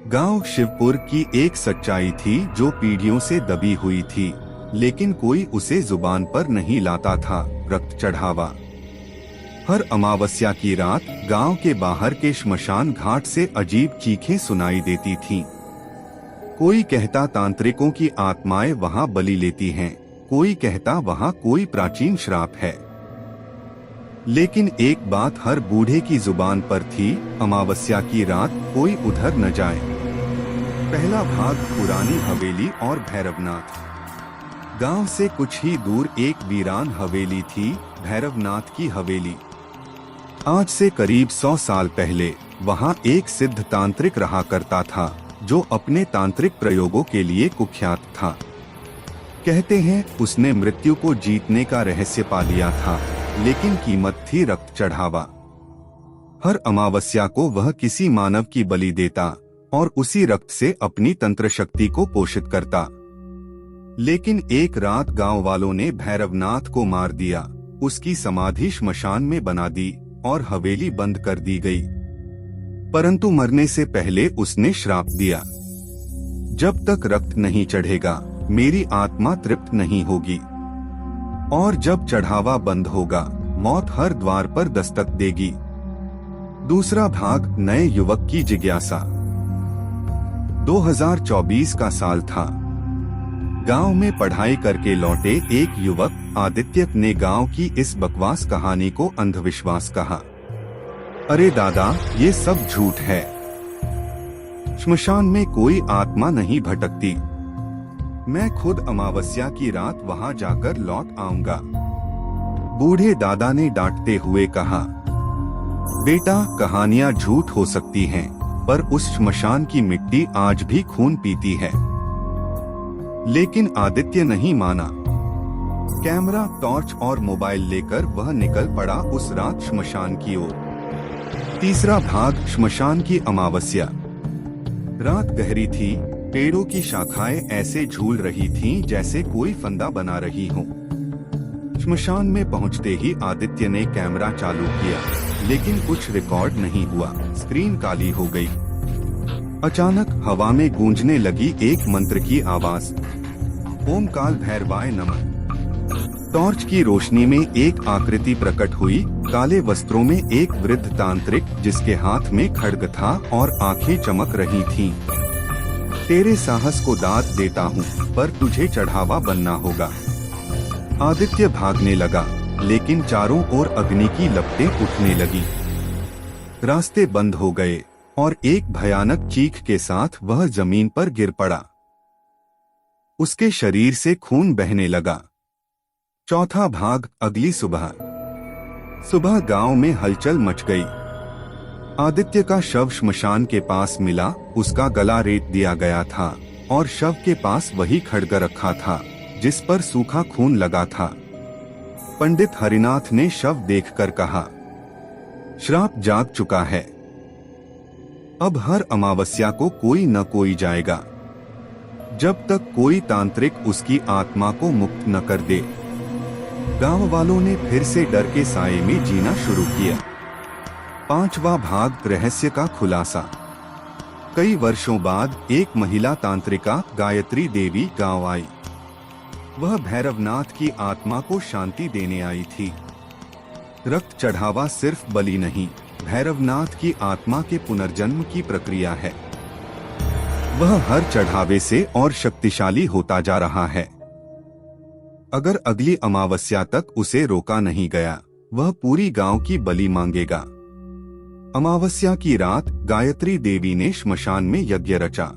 गांव शिवपुर की एक सच्चाई थी जो पीढ़ियों से दबी हुई थी, लेकिन कोई उसे जुबान पर नहीं लाता था। रक्त चढ़ावा। हर अमावस्या की रात गांव के बाहर के श्मशान घाट से अजीब चीखें सुनाई देती थीं। कोई कहता तांत्रिकों की आत्माएं वहां बलि लेती हैं, कोई कहता वहां कोई प्राचीन श्राप है। लेकिन एक बात हर बूढ़े की जुबान पर थी, अमावस्या की रात कोई उधर न जाए। पहला भाग, पुरानी हवेली और भैरवनाथ। गांव से कुछ ही दूर एक वीरान हवेली थी, भैरवनाथ की हवेली। आज से करीब 100 साल पहले वहां एक सिद्ध तांत्रिक रहा करता था, जो अपने तांत्रिक प्रयोगों के लिए कुख्यात था। कहते हैं उसने मृत्यु को जीतने का रहस्य पा लिया था, लेकिन कीमत थी रक्त चढ़ावा। हर अमावस्या को वह किसी मानव की बलि देता और उसी रक्त से अपनी तंत्र शक्ति को पोषित करता। लेकिन एक रात गांव वालों ने भैरवनाथ को मार दिया, उसकी समाधि श्मशान में बना दी और हवेली बंद कर दी गई। परंतु मरने से पहले उसने श्राप दिया, जब तक रक्त नहीं चढ़ेगा मेरी आत्मा तृप्त नहीं होगी, और जब चढ़ावा बंद होगा मौत हर द्वार पर दस्तक देगी। दूसरा भाग, नए युवक की जिज्ञासा। 2024 का साल था। गांव में पढ़ाई करके लौटे एक युवक आदित्य ने गांव की इस बकवास कहानी को अंधविश्वास कहा। अरे दादा, ये सब झूठ है। श्मशान में कोई आत्मा नहीं भटकती। मैं खुद अमावस्या की रात वहां जाकर लौट आऊंगा। बूढ़े दादा ने डांटते हुए कहा, बेटा, कहानियां झूठ हो सकती हैं, पर उस श्मशान की मिट्टी आज भी खून पीती है। लेकिन आदित्य नहीं माना। कैमरा, टॉर्च और मोबाइल लेकर वह निकल पड़ा उस रात श्मशान की ओर। तीसरा भाग, श्मशान की अमावस्या। रात गहरी थी, पेड़ों की शाखाएं ऐसे झूल रही थीं जैसे कोई फंदा बना रही हो। श्मशान में पहुंचते ही आदित्य ने कैमरा चालू किया, लेकिन कुछ रिकॉर्ड नहीं हुआ। स्क्रीन काली हो गई। अचानक हवा में गूंजने लगी एक मंत्र की आवाज, ओम काल भैरवाय नमः। टॉर्च की रोशनी में एक आकृति प्रकट हुई, काले वस्त्रों में एक वृद्ध तांत्रिक, जिसके हाथ में खड्ग था और आंखें चमक रही थीं। तेरे साहस को दाद देता हूँ, पर तुझे चढ़ावा बनना होगा। आदित्य भागने लगा, लेकिन चारों ओर अग्नि की लपटें उठने लगी। रास्ते बंद हो गए और एक भयानक चीख के साथ वह जमीन पर गिर पड़ा। उसके शरीर से खून बहने लगा। चौथा भाग, अगली सुबह। सुबह गांव में हलचल मच गई। आदित्य का शव श्मशान के पास मिला, उसका गला रेत दिया गया था और शव के पास वही खड्ग रखा था जिस पर सूखा खून लगा था। पंडित हरिनाथ ने शव देखकर कहा, श्राप जाग चुका है। अब हर अमावस्या को कोई न कोई जाएगा, जब तक कोई तांत्रिक उसकी आत्मा को मुक्त न कर दे। गांव वालों ने फिर से डर के साये में जीना शुरू किया। पांचवा भाग, रहस्य का खुलासा। कई वर्षों बाद एक महिला तांत्रिका गायत्री देवी गांव आई। वह भैरवनाथ की आत्मा को शांति देने आई थी। रक्त चढ़ावा सिर्फ बलि नहीं, भैरवनाथ की आत्मा के पुनर्जन्म की प्रक्रिया है। वह हर चढ़ावे से और शक्तिशाली होता जा रहा है। अगर अगली अमावस्या तक उसे रोका नहीं गया, वह पूरी गांव की बलि मांगेगा। अमावस्या की रात गायत्री देवी ने श्मशान में यज्ञ रचा।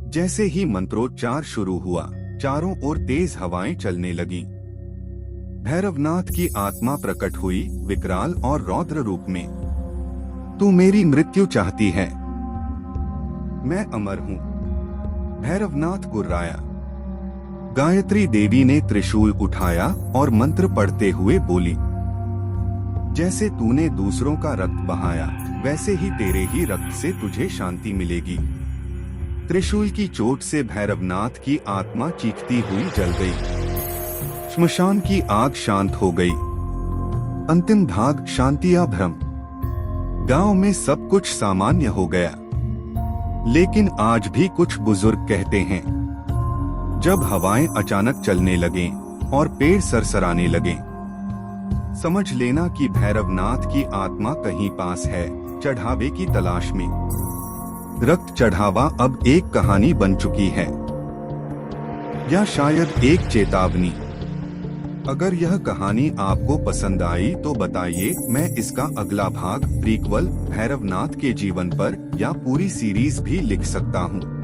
जैसे ही मंत्रोच्चार शुरू हुआ, चारों ओर तेज हवाएं चलने लगी। भैरवनाथ की आत्मा प्रकट हुई, विकराल और रौद्र रूप में। तू मेरी मृत्यु चाहती है, मैं अमर हूँ, भैरवनाथ गुर्राया। गायत्री देवी ने त्रिशूल उठाया और मंत्र पढ़ते हुए बोली, जैसे तूने दूसरों का रक्त बहाया, वैसे ही तेरे ही रक्त से तुझे शांति मिलेगी। त्रिशूल की चोट से भैरवनाथ की आत्मा चीखती हुई जल गई। श्मशान की आग शांत हो गई। अंतिम भाग, शांति या भ्रम। गांव में सब कुछ सामान्य हो गया। लेकिन आज भी कुछ बुजुर्ग कहते हैं, जब हवाएं अचानक चलने लगें और पेड़ सरसराने लगें, समझ लेना कि भैरवनाथ की आत्मा कहीं पास है, चढ़ावे की तलाश में। रक्त चढ़ावा अब एक कहानी बन चुकी है, या शायद एक चेतावनी। अगर यह कहानी आपको पसंद आई तो बताइए, मैं इसका अगला भाग, प्रीक्वल भैरवनाथ के जीवन पर या पूरी सीरीज भी लिख सकता हूँ।